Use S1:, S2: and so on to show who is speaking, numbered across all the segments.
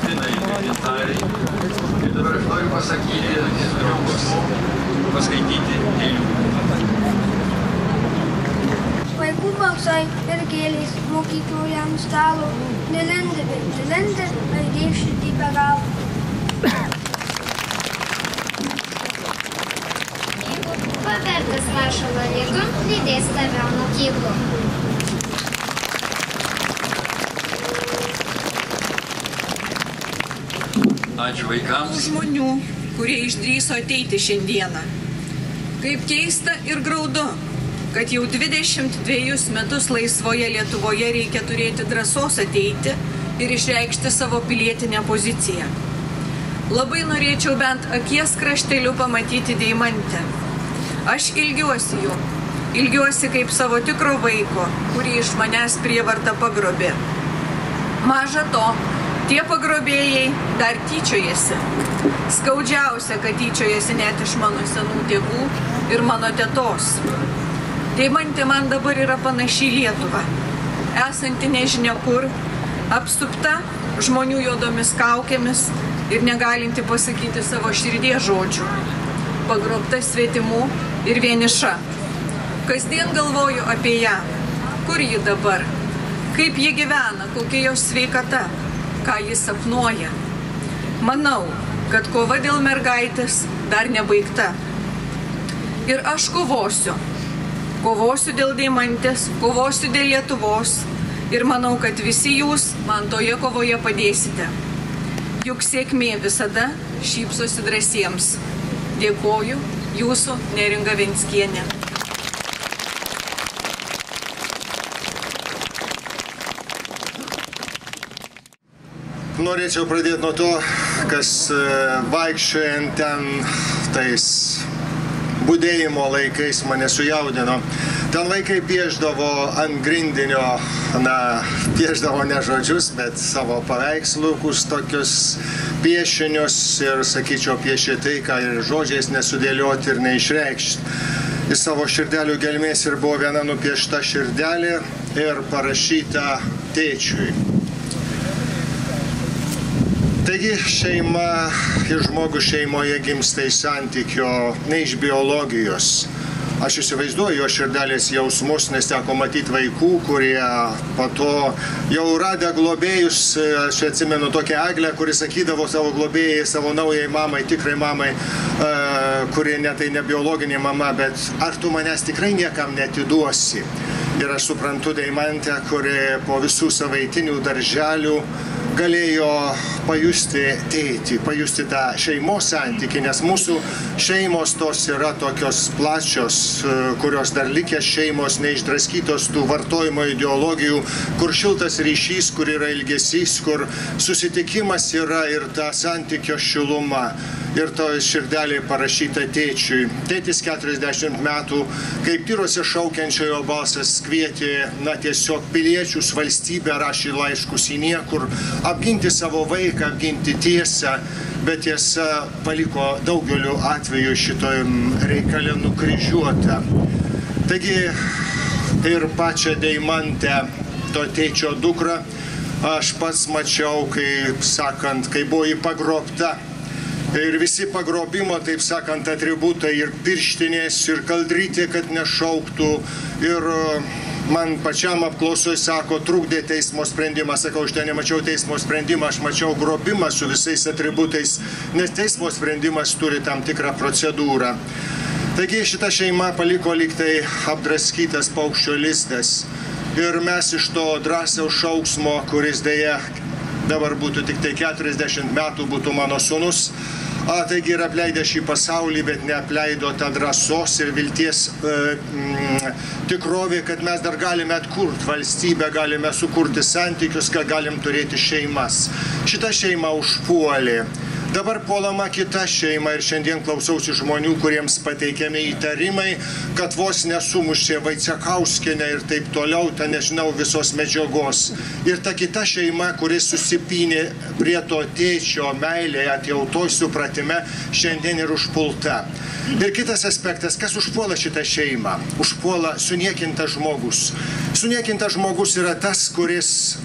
S1: Kristinai Gintarei. Ir dabar aš noriu pasakyti, paskaityti eilių.
S2: Vaikų balsai ir gėlės mokykloje ant stalo, nelenda, aidėjo širdį be galo.
S3: Pavertas rašalo lygu, lydės tave mokyklų.
S1: Ačiū vaikams.
S4: Žmonių, kurie išdrįso ateiti šiandieną. Kaip keista ir graudu, kad jau 22 metus laisvoje Lietuvoje reikia turėti drąsos ateiti ir išreikšti savo pilietinę poziciją. Labai norėčiau bent akies krašteliu pamatyti Deimantę. Aš ilgiuosi jų. Ilgiuosi kaip savo tikro vaiko, kurį iš manęs prievarta pagrobė. Maža to, tie pagrobėjai dar tyčiojasi. Skaudžiausia, kad tyčiojasi net iš mano senų tėvų ir mano tetos. Deimantė man dabar yra panaši į Lietuvą, esanti nežinia kur, apsupta žmonių juodomis kaukėmis ir negalinti pasakyti savo širdies žodžių, pagrobta svetimų ir vieniša. Kasdien galvoju apie ją, kur ji dabar, kaip ji gyvena, kokia jos sveikata, ką ji sapnuoja. Manau, kad kova dėl mergaitės dar nebaigta. Ir aš kovosiu. Kovosiu dėl Deimantės, kovosiu dėl Lietuvos ir manau, kad visi jūs man toje kovoje padėsite. Juk sėkmė visada šypsosi drąsiems. Dėkoju, jūsų Neringa Venckienė.
S5: Norėčiau pradėti nuo to, kas vaikščiojant ten tais budėjimo laikais mane sujaudino. Ten vaikai pieždavo ant grindinio, pieždavo ne žodžius, bet savo paveikslus, tokius piešinius ir, sakyčiau, piešė tai, ką ir žodžiais nesudėlioti ir neišreikšti. Iš savo širdelių gelmės ir buvo viena nupiešta širdelė ir parašyta tėčiui. Taigi šeima ir žmogus šeimoje gimsta iš santykio, ne iš biologijos. Aš įsivaizduoju jo širdelės jausmus, nes teko matyti vaikų, kurie po to jau radę globėjus, aš atsimenu tokią Eglę, kuri sakydavo savo globėjai, savo naujai mamai, tikrai mamai, kuri tai ne biologinė mama, bet ar tu manęs tikrai niekam netiduosi? Ir aš suprantu Deimantę, kuri po visų savaitinių darželių galėjo pajusti tėtį, pajusti tą šeimos santykį, nes mūsų šeimos tos yra tokios plačios, kurios dar likęs šeimos, neišdraskytos tų vartojimo ideologijų, kur šiltas ryšys, kur yra ilgesys, kur susitikimas yra ir ta santykio šiluma. Ir to širdelė parašyta tėčiui. Tėtis 40 metų, kaip tyrose šaukiančiojo balsas kvietė, tiesiog piliečius, valstybę, rašė laiškus į niekur, apginti savo vaiką, apginti tiesą, bet tiesa paliko daugeliu atveju šitojim reikalė nukryžiuota. Taigi ir pačią Deimantę, to tėčio dukrą, aš pats mačiau, kai buvo jį pagrobta. Ir visi pagrobimo, taip sakant, atributai, ir pirštinės, ir kaldrytė, kad nešauktų. Ir man pačiam apklausoj sako, trukdė teismo sprendimą. Sakau, aš ten nemačiau teismo sprendimą, aš mačiau grobimą su visais atributais, nes teismo sprendimas turi tam tikrą procedūrą. Taigi šita šeima paliko lyg tai apdraskytas paukščio lizdas. Ir mes iš to drąsiaus šauksmo, kuris dėja dabar būtų tik tai 40 metų, būtų mano sūnus, taigi ir apleidę šį pasaulį, bet neapleido tą drąsos ir vilties tikrovė, kad mes dar galime atkurti valstybę, galime sukurti santykius, kad galim turėti šeimas. Šita šeima užpuolė. Dabar puolama kita šeima ir šiandien klausausi žmonių, kuriems pateikiami įtarimai, kad vos nesumušė Vaicekauskienę ir taip toliau, nežinau, visos medžiagos. Ir ta kita šeima, kuris susipynė prie to tėčio meilėje, atjautoj supratime, šiandien ir užpulta. Ir kitas aspektas, kas užpuola šitą šeimą? Užpuola suniekintas žmogus. Suniekintas žmogus yra tas, kuris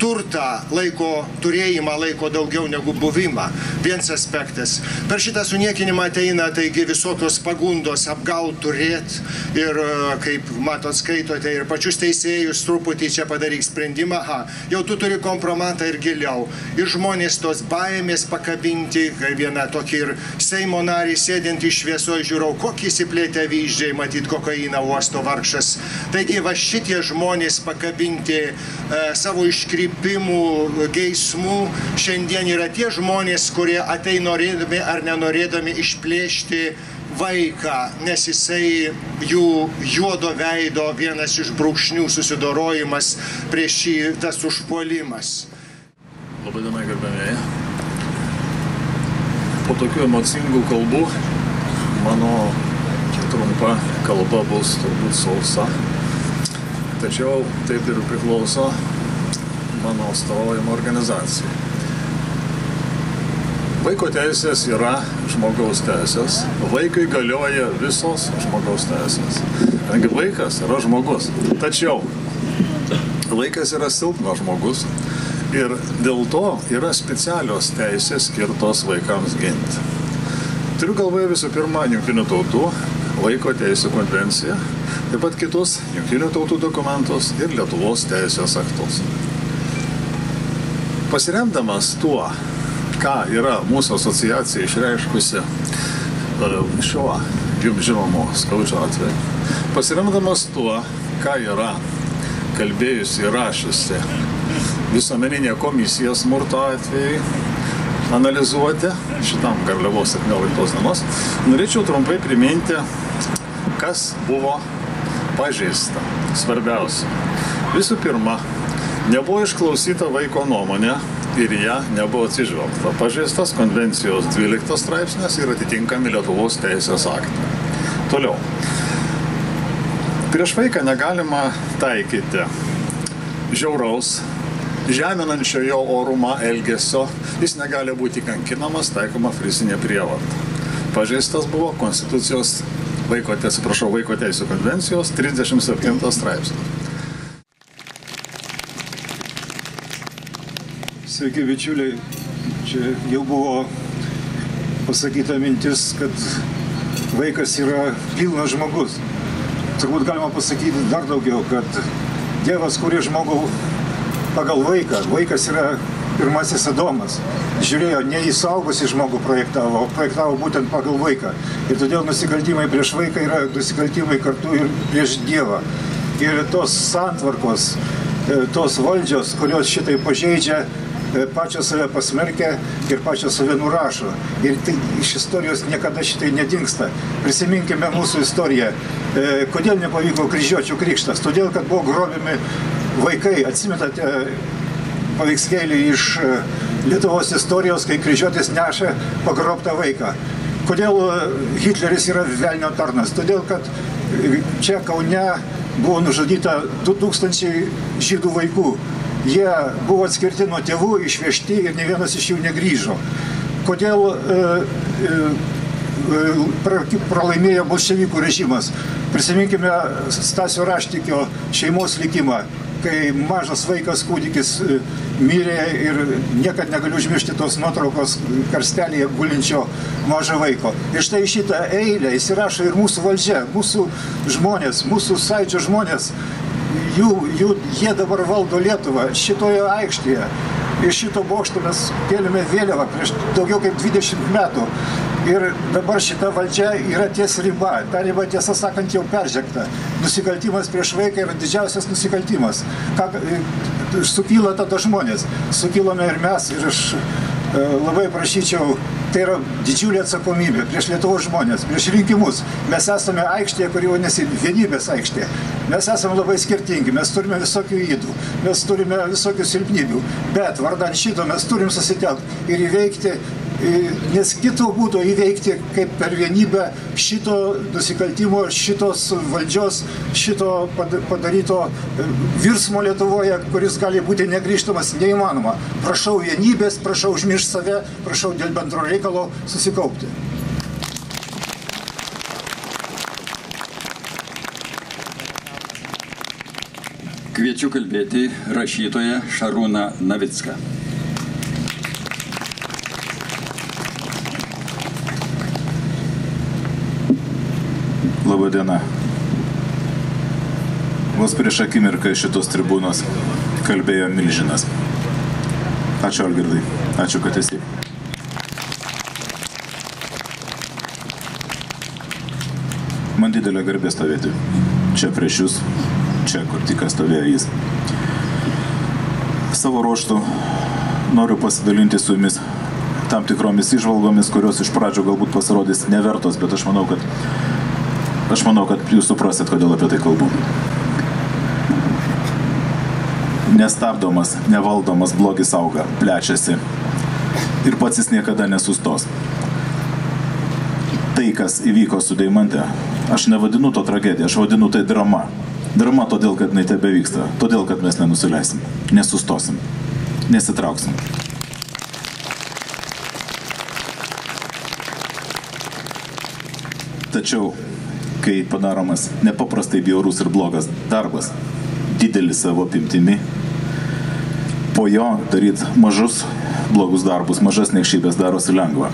S5: turtą, laiko turėjimą, laiko daugiau negu buvimą. Vienas aspektas. Per šitą suniekinimą ateina, taigi, visokios pagundos apgaut, turėt ir, kaip matot, skaitote ir pačius teisėjus, truputį čia padaryk sprendimą, jau tu turi kompromatą ir giliau. Ir žmonės tos baimės pakabinti, viena tokia ir Seimo narį sėdinti šviesoje žiūrau, kokį įsiplėtę vyzdžiai, matyt, kokainą uosto vargšas. Taigi, va šitie žmonės pakabinti savo iškrypimų, geismų, šiandien yra tie žmonės, kurie ateina norėdami ar nenorėdami išplėšti vaiką, nes jisai jų juodo veido vienas iš brūkšnių susidorojimas prieš šį tas užpuolimas.
S6: Labai diena, gerbėmėjai. Po tokių emocingų kalbų mano trumpa kalba bus turbūt sausa. Tačiau taip ir priklauso mano atstovaujama organizacija. Vaiko teisės yra žmogaus teisės. Vaikui galioja visos žmogaus teisės. Kadangi vaikas yra žmogus. Tačiau vaikas yra silpnas žmogus ir dėl to yra specialios teisės skirtos vaikams ginti. Turiu galvoje visų pirma Jungtinių tautų vaiko teisų konvenciją, taip pat kitus Jungtinių tautų dokumentus ir Lietuvos teisės aktus. Pasiremdamas tuo, ką yra mūsų asociacija išreiškusi šiuo jums žinomu skaudžiu atveju, pasiremdamas tuo, ką yra kalbėjusi ir rašiusi visuomeninė komisija smurto atveju analizuoti šitam Garliavos 17 dienos, norėčiau trumpai priminti, kas buvo pažeista. Svarbiausia. Visų pirma, nebuvo išklausyta vaiko nuomonė ir ją nebuvo atsižvelgta. Pažeistas konvencijos 12 straipsnis ir atitinkami Lietuvos teisės aktai. Toliau. Prieš vaiką negalima taikyti žiauraus, žeminančio jo orumą elgesio, jis negali būti kankinamas, taikoma fizinė prievarta. Pažeistas buvo Konstitucijos vaiko teisų konvencijos 37 straipsnis.
S7: Sveiki, bičiuliai. Čia jau buvo pasakyta mintis, kad vaikas yra pilnas žmogus. Turbūt galima pasakyti dar daugiau, kad Dievas kūrė žmogų pagal vaiką. Vaikas yra pirmasis Adomas. Žiūrėjo, ne į suaugusį žmogų projektavo, o projektavo būtent pagal vaiką. Ir todėl nusikaltimai prieš vaiką yra nusikaltimai kartu ir prieš Dievą. Ir tos santvarkos, tos valdžios, kurios šitai pažeidžia, pačios save pasmerkia ir pačios save nurašo. Ir tai iš istorijos niekada šitai nedingsta. Prisiminkime mūsų istoriją. Kodėl nepavyko kryžiuočių krikštas? Todėl, kad buvo grobiami vaikai. Atsimetate paveikslėlį iš Lietuvos istorijos, kai kryžiuotis neša pagrobtą vaiką. Kodėl Hitleris yra velnio tarnas? Todėl, kad čia Kaune buvo nužudyta 2000 žydų vaikų. Jie buvo atskirti nuo tėvų, išvežti ir ne vienas iš jų negrįžo. Kodėl pralaimėjo bolševikų režimas? Prisiminkime Stasio Raštikio šeimos likimą, kai mažas vaikas kūdikis mirė ir niekad negaliu užmiršti tos nuotraukos karstelėje gulinčio mažo vaiko. Ir štai šitą eilę įsirašo ir mūsų valdžia, mūsų žmonės, mūsų sąjūdžio žmonės. Jie dabar valdo Lietuvą šitoje aikštėje. Iš šito bokšto mes kėlėme vėliavą prieš daugiau kaip 20 metų. Ir dabar šita valdžia yra ties riba. Ta riba, tiesą sakant, jau peržengta. Nusikaltimas prieš vaiką yra didžiausias nusikaltimas. Sukyla tada žmonės. Sukylome ir mes. Ir aš labai prašyčiau, tai yra didžiulė atsakomybė prieš Lietuvos žmonės, prieš rinkimus. Mes esame aikštėje, kuri vadinasi vienybės aikštė. Mes esame labai skirtingi, mes turime visokių ydų, mes turime visokių silpnybių, bet vardan šito mes turim susitelkti ir įveikti, nes kito būdo įveikti kaip per vienybę šito nusikaltimo, šitos valdžios, šito padaryto virsmo Lietuvoje, kuris gali būti negrįžtamas, neįmanoma. Prašau vienybės, prašau užmiršti save, prašau dėl bendro reikalo susikaupti.
S8: Kviečiu kalbėti rašytoją Šarūną Navicką.
S9: Labadiena. Vos prieš akimirką iš šitos tribūnos kalbėjo milžinas. Ačiū, Algirdai. Ačiū, kad esi. Man didelė garbė stovėti. Čia prieš jūs, čia, kur tik stovėjo jis. Savo ruožtu noriu pasidalinti su jumis tam tikromis įžvalgomis, kurios iš pradžio galbūt pasirodys nevertos, bet aš manau, kad jūs suprasit, kodėl apie tai kalbu. Nestabdomas, nevaldomas blogis auga, plečiasi ir pats jis niekada nesustos. Tai, kas įvyko su Deimante, aš nevadinu to tragediją, aš vadinu tai drama. Drama todėl, kad jinai tebe vyksta, todėl, kad mes nenusileisim, nesustosim, nesitrauksim. Tačiau, kai padaromas nepaprastai bjaurus ir blogas darbas, didelis savo apimtimi, po jo daryti mažus blogus darbus, mažas niekšybės darosi lengva.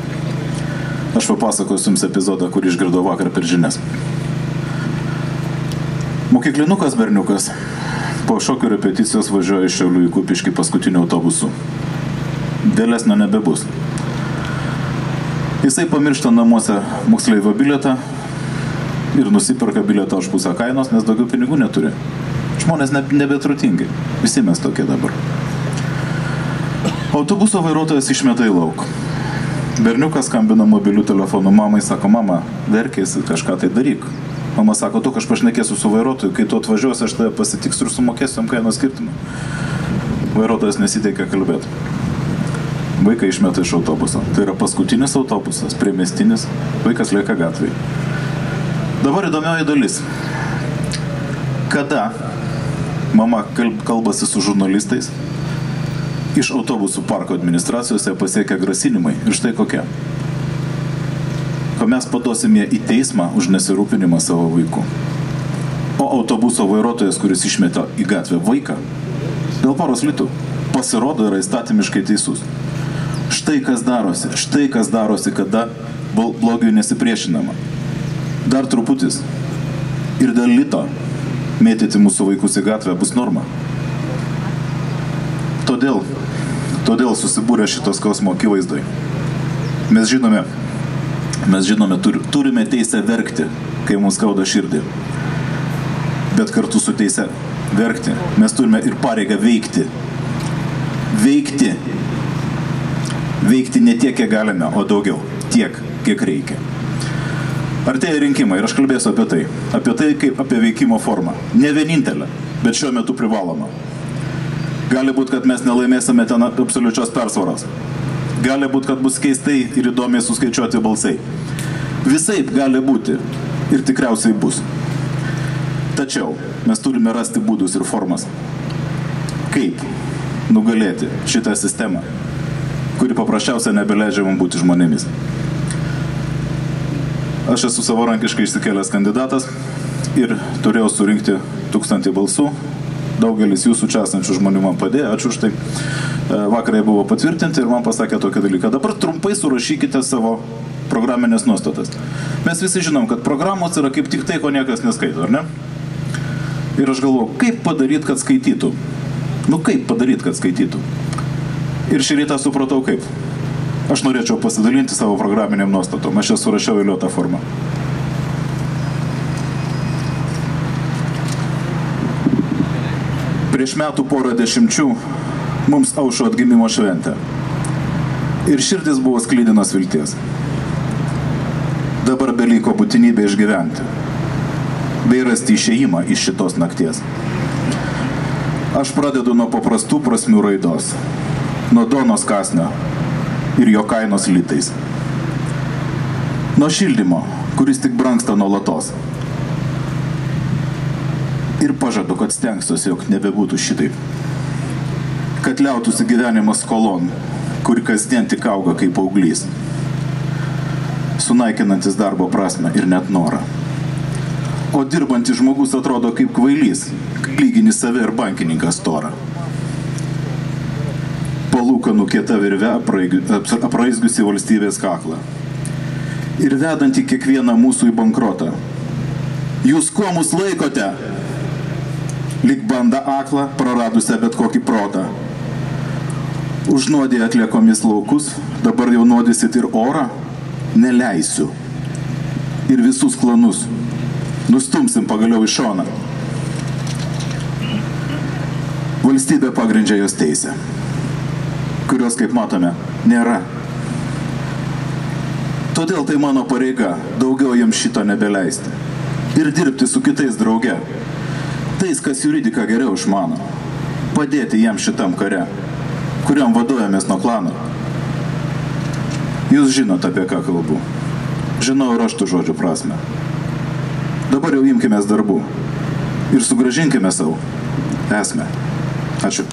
S9: Aš papasakosiu jums epizodą, kurį išgirdau vakar per žinias. Mokyklinukas berniukas po šokių repeticijos važiuoja iš Šiaulių į Kupiškį paskutiniu autobusu. Vėlesnio nebebus. Jisai pamiršta namuose moksleivio bilietą ir nusiperka bilietą už pusę kainos, nes daugiau pinigų neturi. Žmonės nebetrutingi. Visi mes tokie dabar. Autobuso vairuotojas išmeta į lauk. Berniukas skambina mobiliu telefonu mamai, sako, mama, verkėsi, kažką tai daryk. Mama sako, tu aš pašnekėsiu su vairuotoju, kai tu atvažiuosi, aš tave pasitiksiu ir sumokėsiu jam kainos skirtumą. Vairuotojas nesiteikia kalbėti. Vaiką išmeta iš autobuso. Tai yra paskutinis autobusas, priemiestinis, vaikas lieka gatvėje. Dabar įdomioji dalis. Kada mama kalbasi su žurnalistais, iš autobusų parko administracijos pasiekia grasinimai. Ir štai kokie. Ko mes paduosime į teismą už nesirūpinimą savo vaikų. O autobuso vairuotojas, kuris išmeta į gatvę vaiką, dėl poros litų, pasirodo yra įstatymiškai teisus. Štai kas darosi, kada blogiui nesipriešinama. Dar truputis. Ir dėl lito mėtyti mūsų vaikus į gatvę bus norma. Todėl susibūrė šitos skausmo akivaizdoj. Mes žinome, turime teisę verkti, kai mums skauda širdį. Bet kartu su teise verkti mes turime ir pareigą veikti. Veikti ne tiek, kiek galime, o daugiau. Tiek, kiek reikia. Artėja rinkimai ir aš kalbėsiu apie tai. Apie tai kaip apie veikimo formą. Ne vienintelę, bet šiuo metu privaloma. Gali būti, kad mes nelaimėsime ten absoliučios persvaros. Gali būti, kad bus keistai ir įdomiai suskaičiuoti balsai. Visaip gali būti ir tikriausiai bus. Tačiau mes turime rasti būdus ir formas. Kaip nugalėti šitą sistemą, kuri paprasčiausiai nebeleidžia mums būti žmonėmis. Aš esu savarankiškai išsikėlęs kandidatas ir turėjau surinkti 1000 balsų. Daugelis jūsų čia esančių žmonių man padėjo, ačiū už tai. Vakarai buvo patvirtinti ir man pasakė tokį dalyką. Dabar trumpai surašykite savo programinės nuostatas. Mes visi žinom, kad programos yra kaip tik tai, ko niekas neskaito, ar ne? Ir aš galvoju, kaip padaryti, kad skaitytų? Kaip padaryti, kad skaitytų? Ir šį rytą supratau kaip. Aš norėčiau pasidalinti savo programinėm nuostatom. Aš jas surašiau eiliuotą formą. Prieš metų porą dešimčių mums aušo atgimimo šventė. Ir širdis buvo sklidinos vilties. Dabar beliko būtinybė išgyventi. Bei rasti išėjimą iš šitos nakties. Aš pradedu nuo paprastų prasmių raidos. Nuo duonos kąsnio ir jo kainos litais. Nuo šildymo, kuris tik brangsta nuolatos. Ir pažadu, kad stengsiuosi, jog nebebūtų šitaip. Kad liautųsi gyvenimas skolon, kuri kasdien tik auga kaip auglys. Sunaikinantis darbo prasmę ir net norą. O dirbantis žmogus atrodo kaip kvailys, lygini save ir bankininką storą. Palūkanų kieta virve apraizgiusi valstybės kaklą. Ir vedanti kiekvieną mūsų į bankrotą. Jūs kuo mus laikote? Lyg banda aklą, praradusią bet kokį protą. Užnuodė atliekomis laukus, dabar jau nuodysit ir orą? Neleisiu. Ir visus klanus. Nustumsim pagaliau į šoną. Valstybė pagrindžia jos teisę, kurios, kaip matome, nėra. Todėl tai mano pareiga daugiau jiems šito nebeleisti. Ir dirbti su kitais drauge. Tais, kas juridiką geriau išmano. Padėti jiems šitam kare, kuriam vaduojamės nuo klano. Jūs žinot, apie ką kalbu. Žinau ir aš tų žodžių prasme. Dabar jau imkimės darbų ir sugrąžinkime savo esmę. Ačiū.